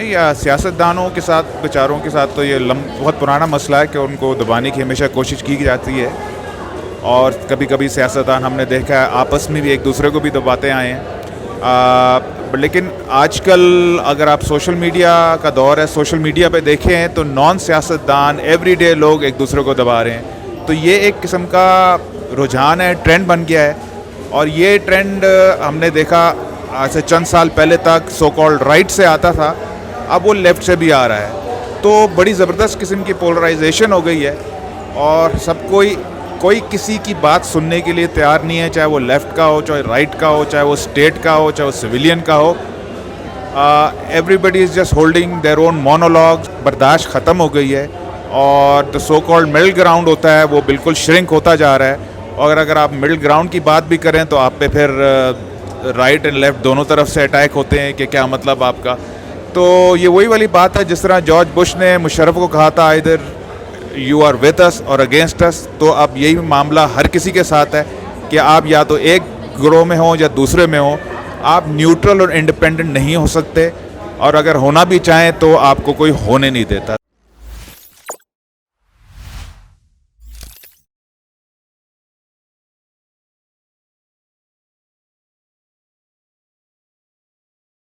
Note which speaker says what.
Speaker 1: नहीं, सियासतदानों के साथ, बेचारों के साथ तो ये बहुत पुराना मसला है कि उनको दबाने की हमेशा कोशिश की जाती है। और कभी कभी सियासतदान हमने देखा है आपस में भी एक दूसरे को भी दबाते आए हैं। लेकिन आजकल अगर आप सोशल मीडिया का दौर है, सोशल मीडिया पे देखें तो नॉन सियासतदान एवरीडे लोग एक दूसरे को दबा रहे हैं। तो ये एक किस्म का रुझान है, ट्रेंड बन गया है। और ये ट्रेंड हमने देखा आज से चंद साल पहले तक सो कॉल्ड राइट से आता था, अब वो लेफ़्ट से भी आ रहा है। तो बड़ी ज़बरदस्त किस्म की पोलराइजेशन हो गई है और सब कोई किसी की बात सुनने के लिए तैयार नहीं है, चाहे वो लेफ़्ट का हो, चाहे राइट का हो, चाहे वो स्टेट का हो, चाहे वो सिविलियन का हो। Everybody is just holding their own monologue. बर्दाश्त ख़त्म हो गई है और the so called middle ground होता है वो बिल्कुल श्रिंक होता जा रहा है। और अगर आप मिडिल ग्राउंड की बात भी करें तो आप पे फिर राइट एंड लेफ़्ट दोनों तरफ से अटैक होते हैं कि क्या मतलब आपका। तो ये वही वाली बात है जिस तरह जॉर्ज बुश ने मुशर्रफ को कहा था इधर यू आर विद अस और अगेंस्ट अस। तो अब यही मामला हर किसी के साथ है कि आप या तो एक ग्रोह में हो या दूसरे में हो, आप न्यूट्रल और इंडिपेंडेंट नहीं हो सकते। और अगर होना भी चाहें तो आपको कोई होने नहीं देता।